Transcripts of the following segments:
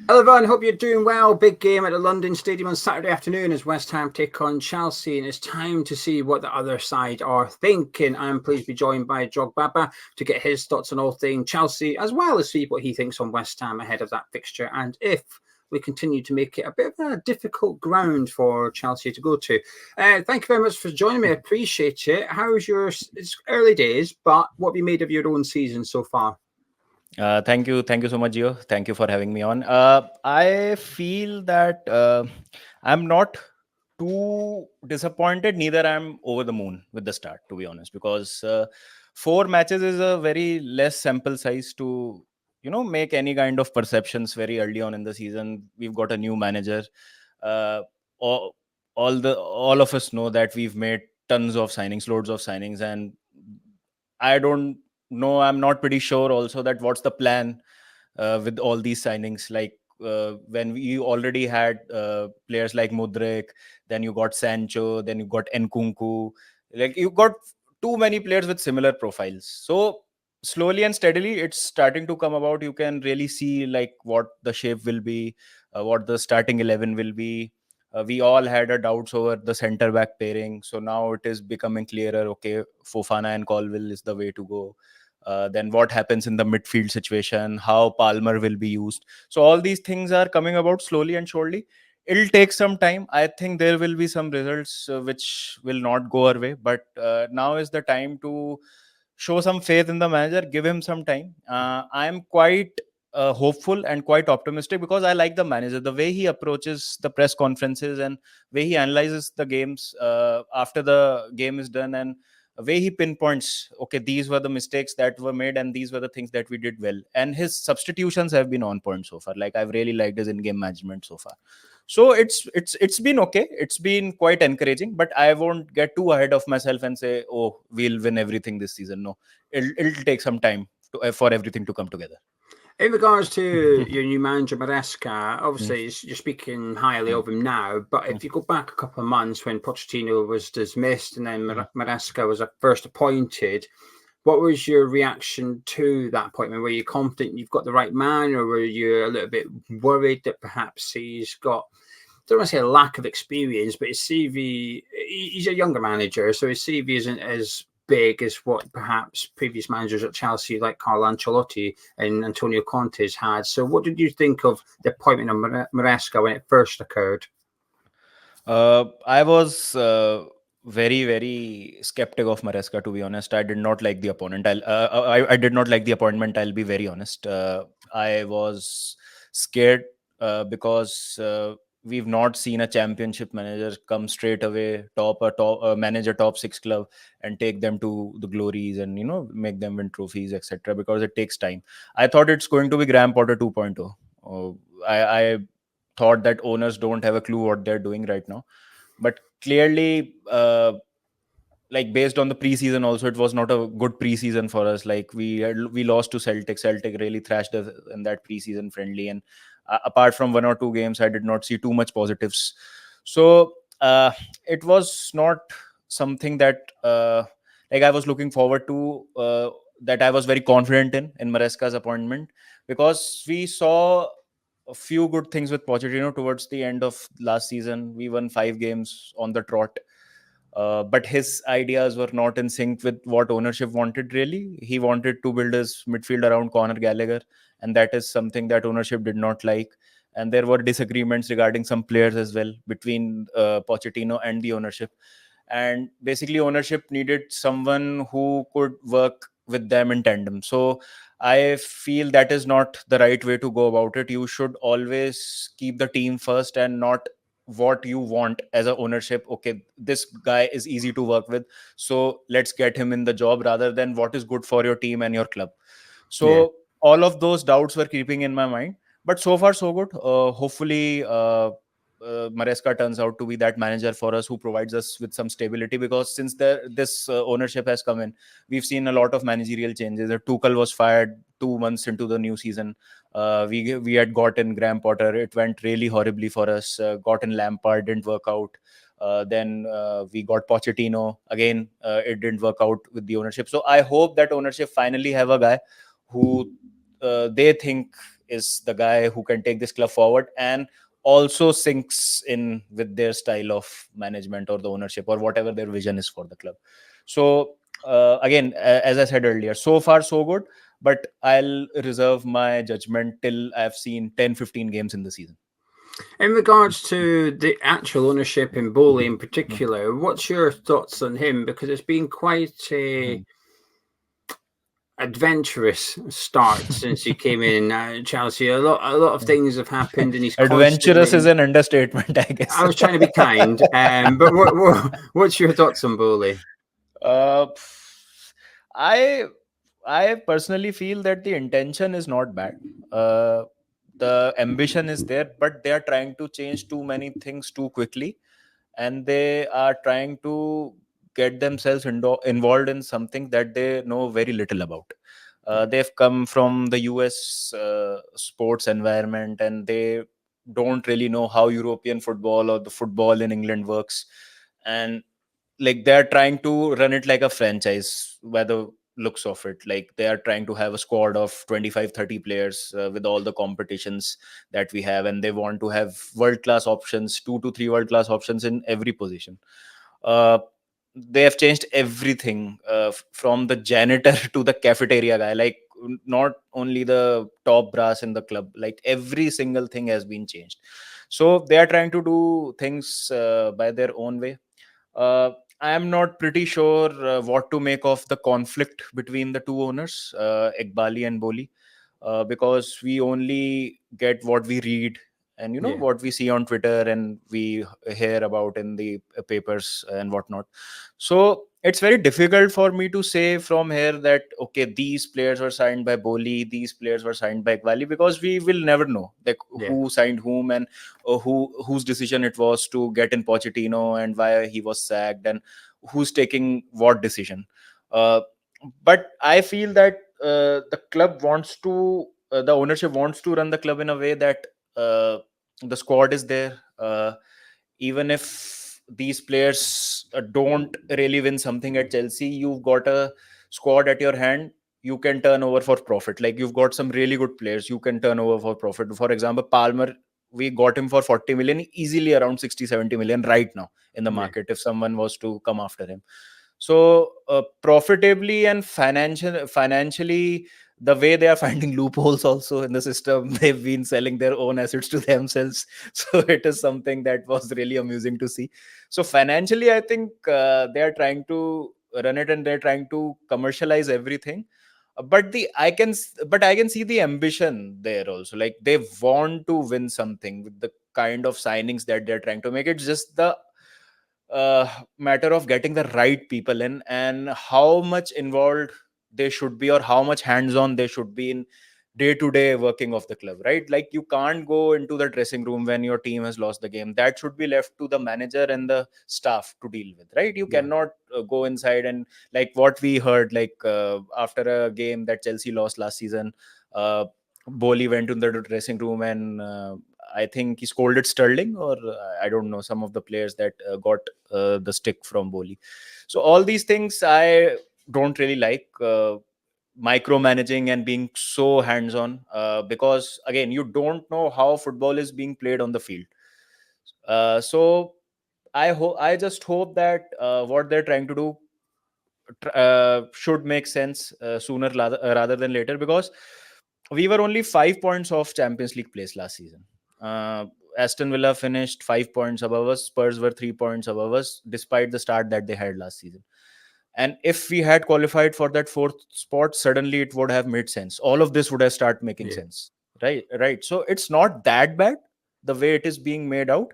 Hello everyone, hope you're doing well. Big game at the London Stadium on Saturday afternoon as West Ham take on Chelsea, and it's time to see what the other side are thinking. I'm pleased to be joined by Drog Baba to get his thoughts on all things Chelsea, as well as see what he thinks on West Ham ahead of that fixture, and if we continue to make it a bit of a difficult ground for Chelsea to go to. Thank you very much for joining me. I appreciate it. How's it's early days, but what have you made of your own season so far? Thank you so much, Gio. Thank you for having me on. I feel that I'm not too disappointed, neither I'm over the moon with the start, to be honest, because 4 matches is a very less sample size to make any kind of perceptions very early on in the season. We've got a new manager. Uh, all, all of us know that we've made tons of signings, loads of signings, and I don't know. I'm not pretty sure also that what's the plan with all these signings. Like when we already had players like Mudrik, then you got Sancho, then you got Nkunku. Like you got too many players with similar profiles. So slowly and steadily, it's starting to come about. You can really see like what the shape will be, what the starting 11 will be. We all had a doubts over the center back pairing, so now it is becoming clearer. Okay, Fofana and Colville is the way to go. Then what happens in the midfield situation, how Palmer will be used. So all these things are coming about slowly and surely. It'll take some time. I think there will be some results which will not go our way, but now is the time to show some faith in the manager, give him some time. I'm quite hopeful and quite optimistic because I like the manager, the way he approaches the press conferences and way he analyzes the games after the game is done, and way he pinpoints, okay, these were the mistakes that were made and these were the things that we did well. And his substitutions have been on point so far. Like I've really liked his in-game management so far. So it's been okay. It's been quite encouraging, but I won't get too ahead of myself and say, oh, we'll win everything this season. No, it'll take some time for everything to come together. In regards to your new manager, Maresca, Mm, obviously you're speaking highly mm, of him now, but mm, if you go back a couple of months when Pochettino was dismissed and then mm. Maresca was first appointed, what was your reaction to that appointment? Were you confident you've got the right man, or were you a little bit worried that perhaps he's got, I don't want to say a lack of experience, but his CV, he's a younger manager, so his CV isn't as big as what perhaps previous managers at Chelsea like Carlo Ancelotti and Antonio Conte's had. So what did you think of the appointment of Maresca when it first occurred? I was very, very skeptic of Maresca, to be honest. I did not like the opponent. I did not like the appointment. I'll be very honest. I was scared because we've not seen a championship manager come straight away, manage a top six club and take them to the glories and make them win trophies, etc. Because it takes time. I thought it's going to be Graham Potter 2.0. I thought that owners don't have a clue what they're doing right now, but clearly like based on the preseason also, it was not a good preseason for us. Like we lost to Celtic really thrashed us in that preseason friendly, and apart from 1 or 2 games, I did not see too much positives. So it was not something that like I was looking forward to, that I was very confident in Maresca's appointment, because we saw a few good things with Pochettino towards the end of last season. We won 5 games on the trot, but his ideas were not in sync with what ownership wanted. Really, he wanted to build his midfield around Conor Gallagher, and that is something that ownership did not like. And there were disagreements regarding some players as well between Pochettino and the ownership. And basically, ownership needed someone who could work with them in tandem. So I feel that is not the right way to go about it. You should always keep the team first and not what you want as a ownership. Okay, this guy is easy to work with, so let's get him in the job, rather than what is good for your team and your club. Yeah. So all of those doubts were creeping in my mind, but so far so good. Hopefully Maresca turns out to be that manager for us who provides us with some stability, because since this ownership has come in, we've seen a lot of managerial changes. Tuchel was fired 2 months into the new season. We had gotten Graham Potter. It went really horribly for us. Gotten Lampard, didn't work out. Then we got Pochettino again. It didn't work out with the ownership. So I hope that ownership finally have a guy who they think is the guy who can take this club forward and also syncs in with their style of management or the ownership or whatever their vision is for the club. So again, as I said earlier, so far so good, but I'll reserve my judgment till I've seen 10-15 games in the season. In regards to the actual ownership in Boehly in particular, what's your thoughts on him? Because it's been quite a adventurous start since he came in Chelsea. A lot of things have happened, and he's adventurous constantly... is an understatement, I guess. I was trying to be kind, but what's your thoughts on Boehly? I personally feel that the intention is not bad. The ambition is there, but they are trying to change too many things too quickly, and they are trying to get themselves involved in something that they know very little about. They've come from the US sports environment, and they don't really know how European football or the football in England works. And like they're trying to run it like a franchise by the looks of it. Like they are trying to have a squad of 25-30 players with all the competitions that we have, and they want to have world class options, 2 to 3 world class options in every position. uh, they have changed everything, from the janitor to the cafeteria guy. Like not only the top brass in the club, like every single thing has been changed. So they are trying to do things by their own way. uh, I am not pretty sure what to make of the conflict between the two owners, Ekbali and Boli, because we only get what we read and what we see on Twitter and we hear about in the papers and whatnot. So it's very difficult for me to say from here that okay, these players were signed by Boli, these players were signed by Ekbali, because we will never know like who signed whom and whose decision it was to get in Pochettino and why he was sacked and who's taking what decision. Uh, but I feel that the club wants to, the ownership wants to run the club in a way that the squad is there. Even if these players don't really win something at Chelsea, you've got a squad at your hand. You can turn over for profit. Like you've got some really good players. You can turn over for profit. For example, Palmer, we got him for 40 million, easily around 60-70 million right now in the market if someone was to come after him. So profitably and financially, the way they are finding loopholes also in the system, they've been selling their own assets to themselves. So it is something that was really amusing to see. So financially, I think they are trying to run it and they're trying to commercialize everything. But I can see the ambition there also. Like they want to win something with the kind of signings that they're trying to make. It's just the matter of getting the right people in and how much involved they should be or how much hands-on they should be in day-to-day working of the club, right? Like you can't go into the dressing room when your team has lost the game. That should be left to the manager and the staff to deal with, right? You cannot go inside and like what we heard, like after a game that Chelsea lost last season, Boli went into the dressing room and I think he scolded Sterling, or I don't know, some of the players that got the stick from Boli. So all these things I don't really like. Micromanaging and being so hands-on, because again, you don't know how football is being played on the field. So I just hope that what they're trying to do should make sense sooner rather than later, because we were only 5 points off Champions League place last season. Uh, Aston Villa finished 5 points above us. Spurs were 3 points above us, despite the start that they had last season. And if we had qualified for that fourth spot, suddenly it would have made sense. All of this would have started making sense, right? So it's not that bad the way it is being made out.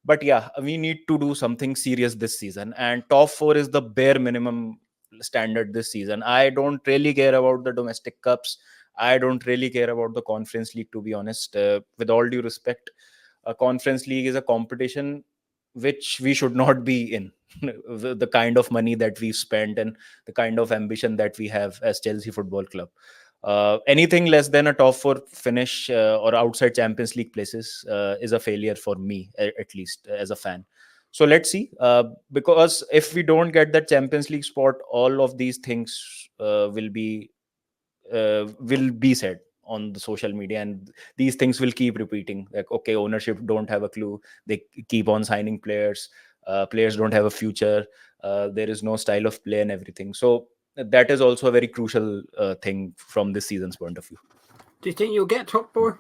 But yeah, we need to do something serious this season, and top four is the bare minimum standard this season. I don't really care about the domestic cups. I don't really care about the Conference League, to be honest. With all due respect, a Conference League is a competition which we should not be in. The kind of money that we've spent and the kind of ambition that we have as Chelsea Football Club. Anything less than a top four finish or outside Champions League places is a failure for me, at least as a fan. So let's see. Because if we don't get that Champions League spot, all of these things will be said on the social media, and these things will keep repeating. Like, okay, ownership don't have a clue. They keep on signing players. Players don't have a future. There is no style of play and everything. So that is also a very crucial thing from this season's point of view. Do you think you'll get top four?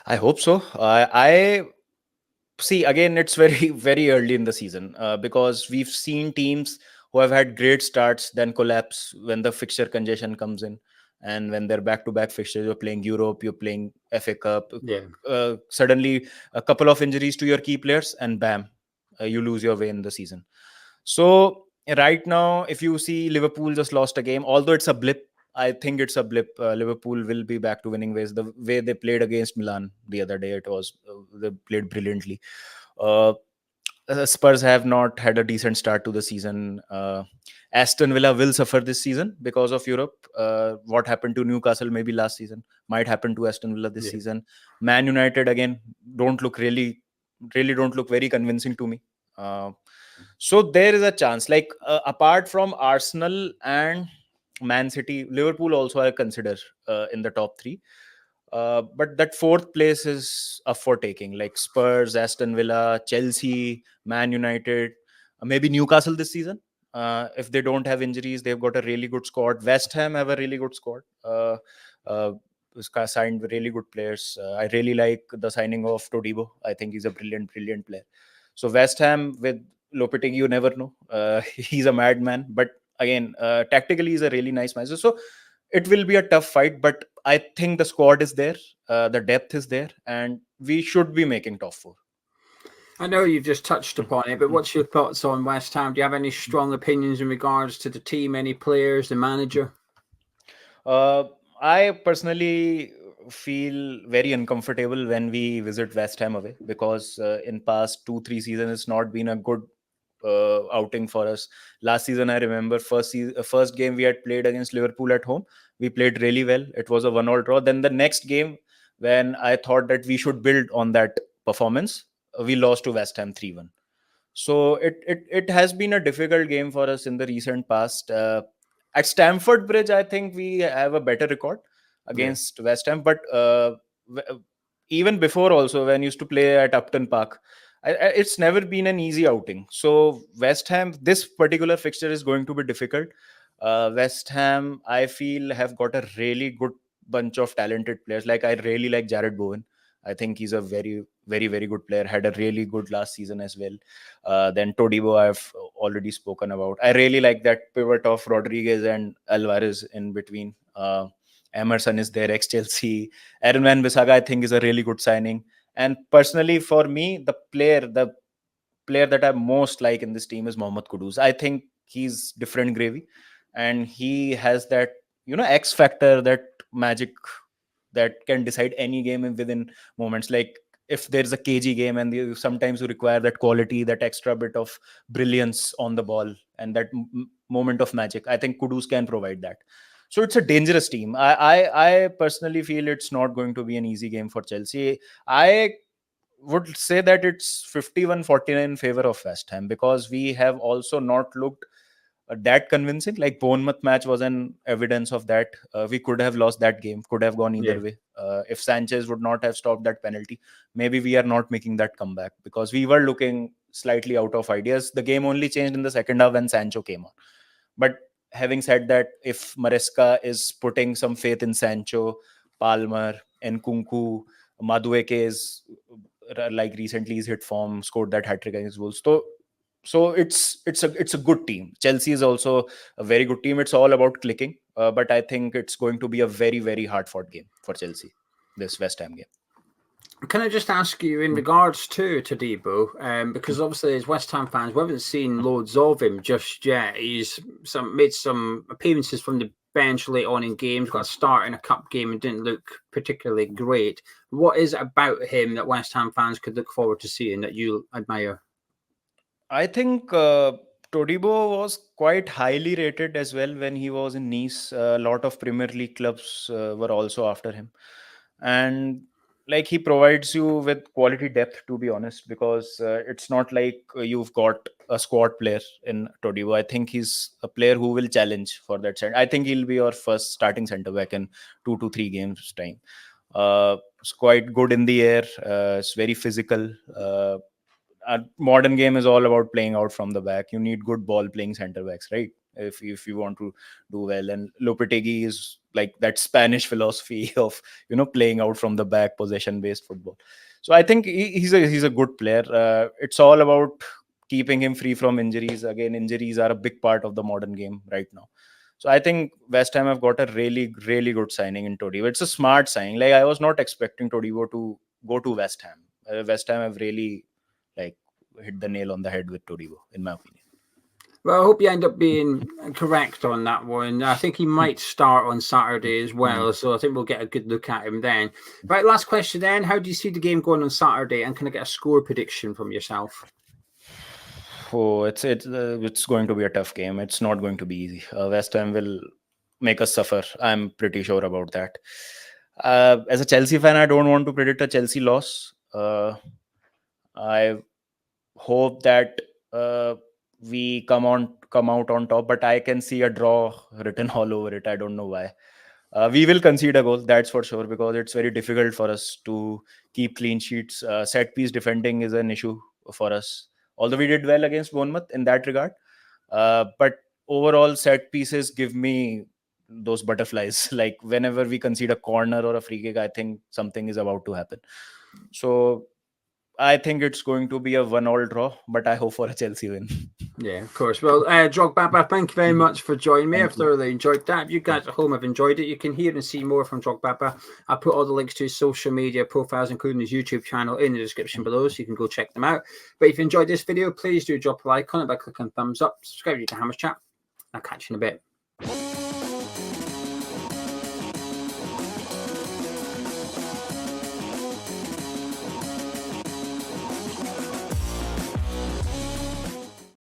I hope so. I see, again, it's very very early in the season, because we've seen teams who have had great starts then collapse when the fixture congestion comes in, and when they're back to back fixtures, you're playing Europe, you're playing FA Cup, Yeah. suddenly a couple of injuries to your key players, and bam, you lose your way in the season. So right now, if you see, Liverpool just lost a game, although it's a blip. I think it's a blip. Liverpool will be back to winning ways. The way they played against Milan the other day, it was they played brilliantly. Uh, Spurs have not had a decent start to the season. Aston Villa will suffer this season because of Europe. What happened to Newcastle maybe last season might happen to Aston Villa this Yeah. season. Man United again don't look really don't look very convincing to me. Uh, so there is a chance. Like, apart from Arsenal and Man City, Liverpool also I consider in the top three. But that fourth place is up for taking, like Spurs, Aston Villa, Chelsea, Man United, maybe Newcastle this season. If they don't have injuries, they've got a really good squad. West Ham have a really good squad. Uh, Signed really good players. I really like the signing of Todibo. I think he's a brilliant player. So West Ham with Lopetegui, you never know. He's a madman, but again, tactically, he's a really nice manager. So it will be a tough fight, but I think the squad is there, the depth is there, and we should be making top four. I know you've just touched upon it, but what's your thoughts on West Ham? Do you have any strong opinions in regards to the team, any players, the manager? I personally feel very uncomfortable when we visit West Ham away, because in past 2-3 seasons it's not been a good outing for us. Last season, I remember first game we had played against Liverpool at home. We played really well. It was a 1-1 draw. Then the next game, when I thought that we should build on that performance, we lost to West Ham 3-1. So it has been a difficult game for us in the recent past. At Stamford Bridge, I think we have a better record Yeah. against West Ham. But even before, also when used to play at Upton Park, it's never been an easy outing. So West Ham, this particular fixture is going to be difficult. West Ham, I feel, have got a really good bunch of talented players. Like, I really like Jared Bowen. I think he's a very good player. Had a really good last season as well. Then Todibo, I've already spoken about. I really like that pivot of Rodriguez and Alvarez in between. Emerson is there, ex-Chelsea. Aaron Wan-Bissaka, I think, is a really good signing. And personally, for me, the player that I most like in this team is Mohammed Kudus. I think he's different gravy, and he has that X factor, that magic that can decide any game within moments. Like, if there's a KG game and sometimes you require that quality, that extra bit of brilliance on the ball, and that moment of magic, I think Kudus can provide that. So it's a dangerous team. I personally feel it's not going to be an easy game for Chelsea. I would say that it's 51-49 in favor of West Ham, because we have also not looked that convincing. Like, Bournemouth match was an evidence of that. We could have lost that game, could have gone either Yeah. way. If Sanchez would not have stopped that penalty, maybe we are not making that comeback, because we were looking slightly out of ideas. The game only changed in the second half when Sancho came on. But having said that, if Maresca is putting some faith in Sancho, Palmer, Nkunku, Madueke is like recently he's hit form, scored that hat trick against Wolves. So it's a good team. Chelsea is also a very good team. It's all about clicking, but I think it's going to be a very hard fought game for Chelsea, this West Ham game. Can I just ask you in regards to Todibo, because obviously as West Ham fans, we haven't seen loads of him just yet. He's made some appearances from the bench late on in games, got a start in a cup game and didn't look particularly great. What is it about him that West Ham fans could look forward to seeing that you admire? I think Todibo was quite highly rated as well when he was in Nice. A lot of Premier League clubs were also after him. And like he provides you with quality depth, to be honest, because it's not like you've got a squad player in Todibo. I think he's a player who will challenge for that side. I think he'll be your first starting centre back in 2 to 3 games time. It's quite good in the air. It's very physical. A modern game is all about playing out from the back. You need good ball playing centre backs, right? If you want to do well. And Lopetegui is like that Spanish philosophy of playing out from the back, possession based football. So I think he's a good player. It's all about keeping him free from injuries. Again, injuries are a big part of the modern game right now. So I think West Ham have got a really, really good signing in Todibo. It's a smart signing. Like, I was not expecting Todibo to go to West Ham. West Ham have really like hit the nail on the head with Todibo, in my opinion. Well, I hope you end up being correct on that one. I think he might start on Saturday as well, so I think we'll get a good look at him then. Right, last question then. How do you see the game going on Saturday, and can I get a score prediction from yourself? Oh, it's going to be a tough game. It's not going to be easy. West Ham will make us suffer. I'm pretty sure about that. As a Chelsea fan, I don't want to predict a Chelsea loss. I hope that we come out on top, but I can see a draw written all over it. I don't know why. We will concede a goal, that's for sure, because it's very difficult for us to keep clean sheets. Set piece defending is an issue for us, although we did well against Bournemouth in that regard. But overall, set pieces give me those butterflies. Like, whenever we concede a corner or a free kick, I think something is about to happen. So I think it's going to be a 1-1 draw, but I hope for a Chelsea win. Yeah, of course. Well, Drog Baba, thank you very much for joining me. I've thoroughly enjoyed that. If you guys at home have enjoyed it, you can hear and see more from Drog Baba. I'll put all the links to his social media profiles, including his YouTube channel, in the description below, so you can go check them out. But if you enjoyed this video, please do drop a like on it by clicking thumbs up. Subscribe to Ham Utd. I'll catch you in a bit.